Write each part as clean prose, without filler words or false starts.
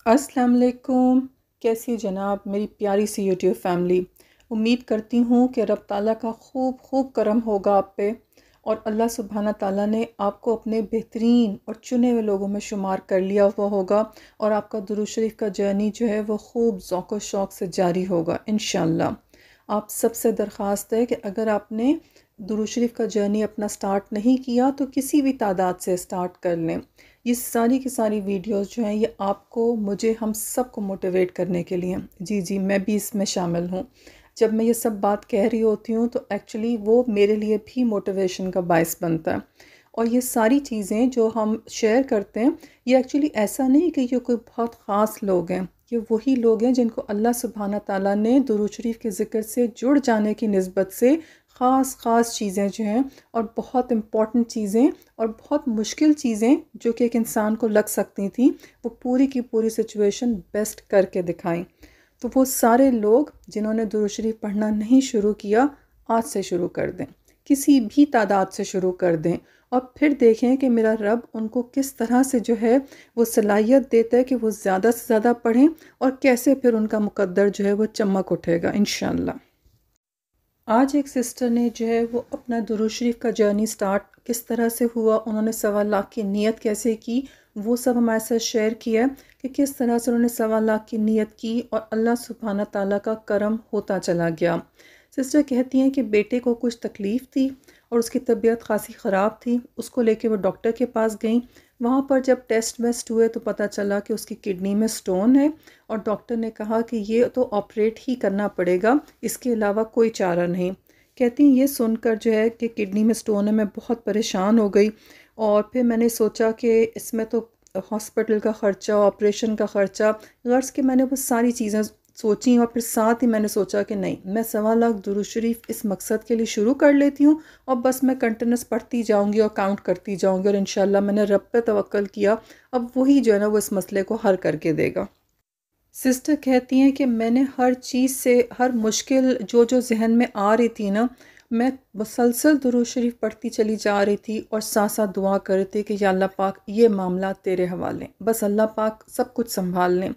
अस्सलाम वालेकुम। कैसी है जनाब मेरी प्यारी सी यूट्यूब फैमिली। उम्मीद करती हूँ कि रब ताला का खूब खूब करम होगा आप पे और अल्लाह सुब्हाना ताला ने आपको अपने बेहतरीन और चुने हुए लोगों में शुमार कर लिया हुआ होगा और आपका दुरूद शरीफ का जर्नी जो है वो खूब ज़ौक़ शौक़ से जारी होगा इंशाअल्लाह। आप सबसे दरख्वास्त है कि अगर आपने दुरूद शरीफ का जर्नी अपना स्टार्ट नहीं किया तो किसी भी तादाद से स्टार्ट कर लें। ये सारी की सारी वीडियोस जो हैं ये आपको, मुझे, हम सबको मोटिवेट करने के लिए हैं। जी जी, मैं भी इसमें शामिल हूँ। जब मैं ये सब बात कह रही होती हूँ तो एक्चुअली वो मेरे लिए भी मोटिवेशन का बायस बनता है। और ये सारी चीज़ें जो हम शेयर करते हैं ये एक्चुअली ऐसा नहीं कि ये कोई बहुत ख़ास लोग हैं, ये वही लोग हैं जिनको अल्लाह सुब्हाना ताला ने दुरूद शरीफ के ज़िक्र से जुड़ जाने की निस्बत से ख़ास चीज़ें जो हैं और बहुत इम्पॉर्टेंट चीज़ें और बहुत मुश्किल चीज़ें जो कि एक इंसान को लग सकती थी, वो पूरी की पूरी सिचुएशन बेस्ट करके दिखाई। तो वो सारे लोग जिन्होंने दुरूद शरीफ पढ़ना नहीं शुरू किया, आज से शुरू कर दें, किसी भी तादाद से शुरू कर दें और फिर देखें कि मेरा रब उनको किस तरह से जो है वो सलाहियत देता है कि वो ज़्यादा से ज़्यादा पढ़ें और कैसे फिर उनका मुकद्दर जो है वो चमक उठेगा इंशाअल्लाह। आज एक सिस्टर ने जो है वो अपना दुरूद शरीफ का जर्नी स्टार्ट किस तरह से हुआ, उन्होंने 1.25 लाख की नीयत कैसे की, वो सब हमारे साथ शेयर किया है कि किस तरह से उन्होंने 1.25 लाख की नीयत की और अल्लाह सुब्हाना ताला का करम होता चला गया। सिस्टर कहती हैं कि बेटे को कुछ तकलीफ़ थी और उसकी तबीयत खासी ख़राब थी, उसको लेके वो डॉक्टर के पास गई। वहाँ पर जब टेस्ट वेस्ट हुए तो पता चला कि उसकी किडनी में स्टोन है और डॉक्टर ने कहा कि ये तो ऑपरेट ही करना पड़ेगा, इसके अलावा कोई चारा नहीं। कहती हैं ये सुनकर जो है कि किडनी में स्टोन है, मैं बहुत परेशान हो गई और फिर मैंने सोचा कि इसमें तो हॉस्पिटल का ख़र्चा, ऑपरेशन का ख़र्चा, गर्ज़ के मैंने वो सारी चीज़ें सोची और फिर साथ ही मैंने सोचा कि नहीं, मैं 1.25 लाख दुरूद शरीफ इस मकसद के लिए शुरू कर लेती हूँ और बस मैं कंटिन्यूस पढ़ती जाऊँगी और काउंट करती जाऊँगी और इंशाल्लाह मैंने रब पे तवक्कल किया, अब वही जो है ना वो इस मसले को हल करके देगा। सिस्टर कहती हैं कि मैंने हर चीज़ से, हर मुश्किल जो जो ज़हन में आ रही थी ना, मैं मुसलसल दुरूद शरीफ पढ़ती चली जा रही थी और साथ साथ दुआ कर रही थी कि या अल्लाह पाक ये मामला तेरे हवाले, बस अल्लाह पाक सब कुछ संभाल लें।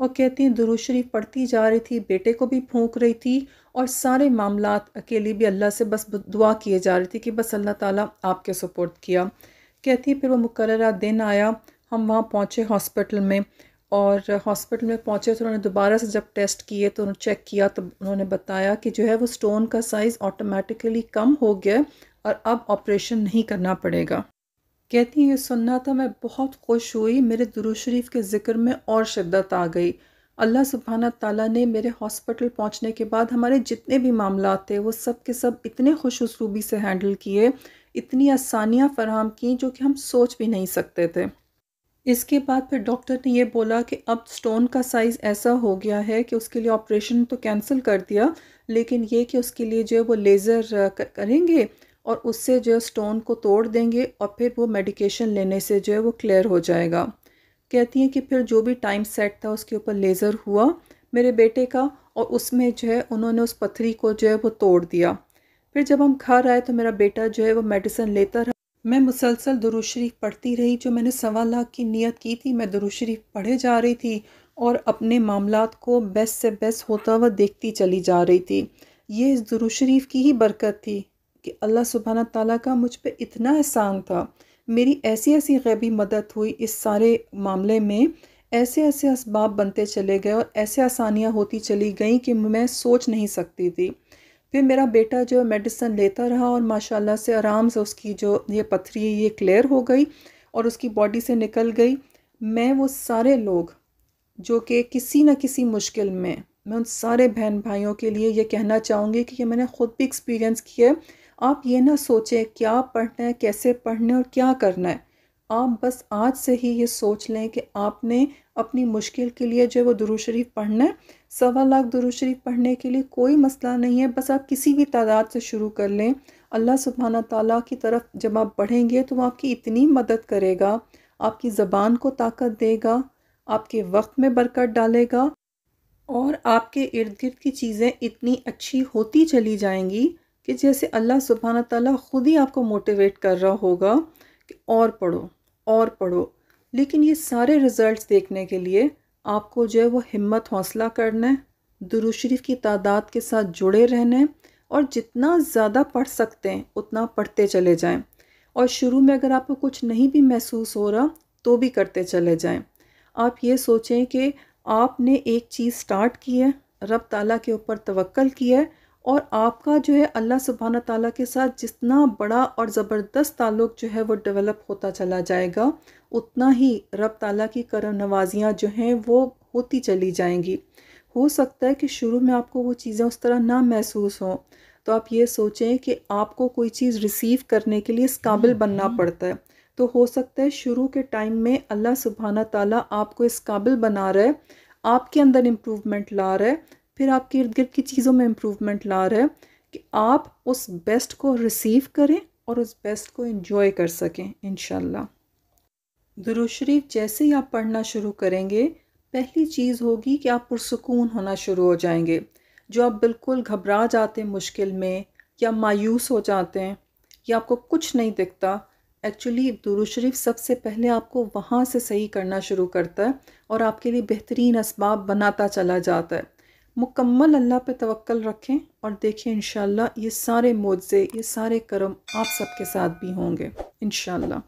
और कहती हैं दुरूद शरीफ पढ़ती जा रही थी, बेटे को भी फूंक रही थी और सारे मामलात अकेली भी अल्लाह से बस दुआ किए जा रही थी कि बस अल्लाह ताला आपके सुपुर्द किया। कहती है फिर वो मुकर्ररा दिन आया, हम वहाँ पहुँचे हॉस्पिटल में और हॉस्पिटल में पहुँचे तो उन्होंने दोबारा से जब टेस्ट किए तो उन्होंने चेक किया तो उन्होंने बताया कि जो है वो स्टोन का साइज़ ऑटोमेटिकली कम हो गया है और अब ऑपरेशन नहीं करना पड़ेगा। कहती हैं ये सुनना था, मैं बहुत खुश हुई, मेरे दुरूद शरीफ के ज़िक्र में और शिद्दत आ गई। अल्लाह सुब्हाना ताला ने मेरे हॉस्पिटल पहुँचने के बाद हमारे जितने भी मामलात थे वो सब के सब इतने खुश उसलूबी से हैंडल किए, इतनी आसानियाँ फ़राहम की जो कि हम सोच भी नहीं सकते थे। इसके बाद फिर डॉक्टर ने ये बोला कि अब स्टोन का साइज़ ऐसा हो गया है कि उसके लिए ऑपरेशन तो कैंसिल कर दिया, लेकिन ये कि उसके लिए जो है वो लेज़र करेंगे और उससे जो है स्टोन को तोड़ देंगे और फिर वो मेडिकेशन लेने से जो है वो क्लियर हो जाएगा। कहती हैं कि फिर जो भी टाइम सेट था उसके ऊपर लेज़र हुआ मेरे बेटे का और उसमें जो है उन्होंने उस पथरी को जो है वो तोड़ दिया। फिर जब हम घर आए तो मेरा बेटा जो है वो मेडिसिन लेता रहा, मैं मुसलसल दुरूद शरीफ पढ़ती रही। जो मैंने 1.25 लाख की नियत की थी, मैं दुरूद शरीफ पढ़े जा रही थी और अपने मामलात को बेस्ट से बेस्ट होता हुआ देखती चली जा रही थी। ये इस दुरूद शरीफ की ही बरकत थी कि अल्लाह सुब्हाना ताला का मुझ पे इतना एहसान था। मेरी ऐसी ऐसी गैबी मदद हुई इस सारे मामले में, ऐसे ऐसे असबाब बनते चले गए और ऐसे आसानियाँ होती चली गईं कि मैं सोच नहीं सकती थी। फिर मेरा बेटा जो मेडिसिन लेता रहा और माशाल्लाह से आराम से उसकी जो ये पथरी है ये क्लियर हो गई और उसकी बॉडी से निकल गई। मैं वो सारे लोग जो कि किसी न किसी मुश्किल में, मैं उन सारे बहन भाइयों के लिए ये कहना चाहूँगी कि ये मैंने ख़ुद भी एक्सपीरियंस किया है। आप ये ना सोचें क्या पढ़ना है, कैसे पढ़ना है और क्या करना है। आप बस आज से ही ये सोच लें कि आपने अपनी मुश्किल के लिए जो है वो दुरूद शरीफ पढ़ना है। 1.25 लाख दुरूद शरीफ पढ़ने के लिए कोई मसला नहीं है, बस आप किसी भी तादाद से शुरू कर लें। अल्लाह सुब्हाना ताला की तरफ जब आप बढ़ेंगे तो वो आपकी इतनी मदद करेगा, आपकी ज़बान को ताकत देगा, आपके वक्त में बरकत डालेगा और आपके इर्द गिर्द की चीज़ें इतनी अच्छी होती चली जाएंगी कि जैसे अल्लाह सुब्हाना ताला खुद ही आपको मोटिवेट कर रहा होगा कि और पढ़ो और पढ़ो। लेकिन ये सारे रिज़ल्ट्स देखने के लिए आपको जो है वो हिम्मत हौसला करना है, दुरूद शरीफ की तादाद के साथ जुड़े रहना है और जितना ज़्यादा पढ़ सकते हैं उतना पढ़ते चले जाएं। और शुरू में अगर आपको कुछ नहीं भी महसूस हो रहा तो भी करते चले जाएं। आप ये सोचें कि आपने एक चीज़ स्टार्ट की है, रब ताला के ऊपर तवक्कल किया है और आपका जो है अल्लाह सुब्हाना ताला के साथ जितना बड़ा और ज़बरदस्त ताल्लुक़ जो है वो डेवलप होता चला जाएगा, उतना ही रब ताला की करम नवाजियाँ जो हैं वो होती चली जाएंगी। हो सकता है कि शुरू में आपको वो चीज़ें उस तरह ना महसूस हों, तो आप ये सोचें कि आपको कोई चीज़ रिसीव करने के लिए इस काबिल बनना पड़ता है। तो हो सकता है शुरू के टाइम में अल्लाह सुब्हाना ताला आपको इस काबिल बना रहा है, आपके अंदर इम्प्रूवमेंट ला रहा है, फिर आपके इर्द गिर्द की चीज़ों में इम्प्रूवमेंट ला रहा है कि आप उस बेस्ट को रिसीव करें और उस बेस्ट को एंजॉय कर सकें इंशाल्लाह। दुरूद शरीफ जैसे ही आप पढ़ना शुरू करेंगे, पहली चीज़ होगी कि आप पुरसुकून होना शुरू हो जाएंगे। जो आप बिल्कुल घबरा जाते हैं मुश्किल में या मायूस हो जाते हैं या आपको कुछ नहीं दिखता, एक्चुअली दुरूद शरीफ सबसे पहले आपको वहाँ से सही करना शुरू करता है और आपके लिए बेहतरीन असबाब बनाता चला जाता है। मुकम्मल अल्लाह पे तवक्कल रखें और देखें इंशाल्लाह ये सारे मोज़े, ये सारे करम आप सबके साथ भी होंगे इंशाल्लाह।